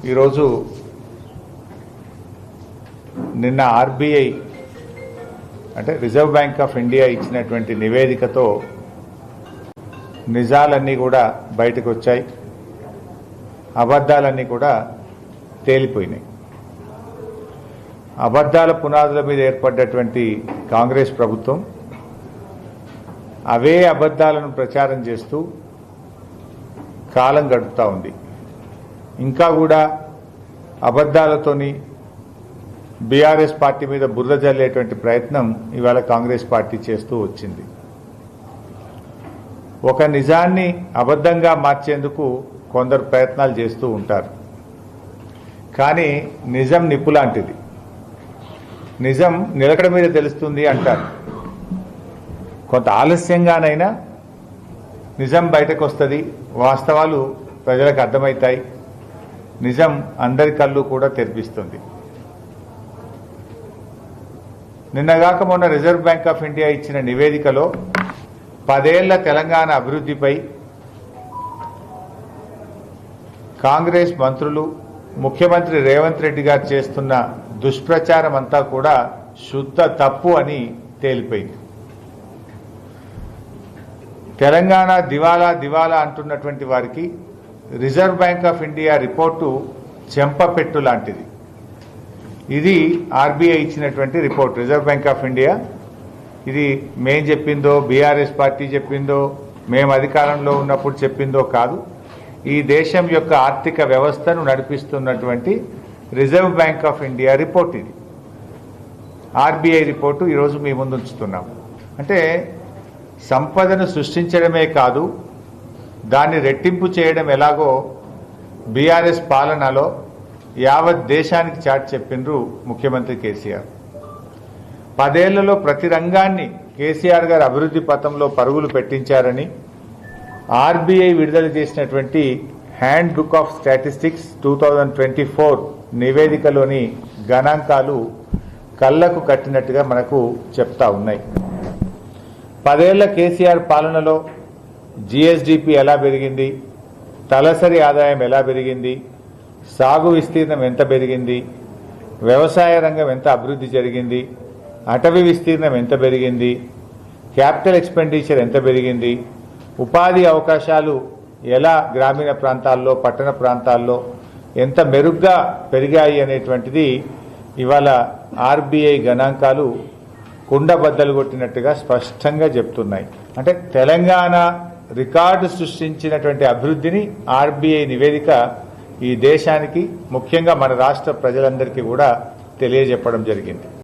ఈరోజు నిన్న ఆర్బీఐ అంటే రిజర్వ్ బ్యాంక్ ఆఫ్ ఇండియా ఇచ్చినటువంటి నివేదికతో నిజాలన్నీ కూడా బయటకు వచ్చాయి, అబద్ధాలన్నీ కూడా తేలిపోయినాయి. అబద్ధాల పునాదుల మీద ఏర్పడ్డటువంటి కాంగ్రెస్ ప్రభుత్వం అవే అబద్ధాలను ప్రచారం చేస్తూ కాలం గడుపుతూ ఉంది. ఇంకా కూడా అబద్ధాలతోని బీఆర్ఎస్ పార్టీ మీద బురద జల్లేటువంటి ప్రయత్నం ఇవాళ కాంగ్రెస్ పార్టీ చేస్తూ వచ్చింది. ఒక నిజాన్ని అబద్ధంగా మార్చేందుకు కొందరు ప్రయత్నాలు చేస్తూ ఉంటారు. కానీ నిజం నిప్పు లాంటిది. నిజం నిలకడ మీద తెలుస్తుంది అంటారు. కొంత ఆలస్యంగానైనా నిజం బయటకు వస్తుంది, వాస్తవాలు ప్రజలకు అర్థమవుతాయి, నిజం అందరి కళ్ళు కూడా తెరిపిస్తుంది. నిన్నగాక మొన్న రిజర్వ్ బ్యాంక్ ఆఫ్ ఇండియా ఇచ్చిన నివేదికలో 10 ఏళ్ల తెలంగాణ అభివృద్ధిపై కాంగ్రెస్ మంత్రులు, ముఖ్యమంత్రి రేవంత్ రెడ్డి గారు చేస్తున్న దుష్ప్రచారం అంతా కూడా శుద్ధ తప్పు అని తేలిపోయింది. తెలంగాణ దివాలా దివాలా అంటున్నటువంటి వారికి Reserve Bank of India report చెంపపెట్టు లాంటిది. ఇది ఆర్బీఐ ఇచ్చినటువంటి report. Reserve Bank of India ఇది మేం చెప్పిందో, బీఆర్ఎస్ పార్టీ చెప్పిందో, మేము అధికారంలో ఉన్నప్పుడు చెప్పిందో కాదు. ఈ దేశం యొక్క ఆర్థిక వ్యవస్థను నడిపిస్తున్నటువంటి Reserve Bank of India report ఇది. ఆర్బీఐ రిపోర్టు ఈరోజు మీ ముందు ఉంచుతున్నాం. అంటే సంపదను సృష్టించడమే కాదు, దాన్ని రెట్టింపు చేయడం ఎలాగో బీఆర్ఎస్ పాలనలో యావత్ దేశానికి చాటి చెప్పిండ్రు ముఖ్యమంత్రి కేసీఆర్. 10 ఏళ్లలో ప్రతి రంగాన్ని కేసీఆర్ గారు అభివృద్ధి పథంలో పరుగులు పెట్టించారని ఆర్బీఐ విడుదల చేసినటువంటి హ్యాండ్ బుక్ ఆఫ్ స్టాటిస్టిక్స్ 2024 నివేదికలోని గణాంకాలు కళ్లకు కట్టినట్టుగా మనకు చెప్తా ఉన్నాయి. 10 ఏళ్ల కేసీఆర్ పాలనలో జీఎస్డీపీ ఎలా పెరిగింది, తలసరి ఆదాయం ఎలా పెరిగింది, సాగు విస్తీర్ణం ఎంత పెరిగింది, వ్యవసాయ రంగం ఎంత అభివృద్ధి జరిగింది, అటవీ విస్తీర్ణం ఎంత పెరిగింది, క్యాపిటల్ ఎక్స్పెండిచర్ ఎంత పెరిగింది, ఉపాధి అవకాశాలు ఎలా గ్రామీణ ప్రాంతాల్లో, పట్టణ ప్రాంతాల్లో ఎంత మెరుగ్గా పెరిగాయి అనేటువంటిది ఇవాళ ఆర్బీఐ గణాంకాలు కుండబద్దలు కొట్టినట్టుగా స్పష్టంగా చెప్తున్నాయి. అంటే తెలంగాణ రికార్డు సృష్టించినటువంటి అభివృద్ధిని ఆర్బీఐ నివేదిక ఈ దేశానికి, ముఖ్యంగా మన రాష్ట్ర ప్రజలందరికీ కూడా తెలియజెప్పడం జరిగింది.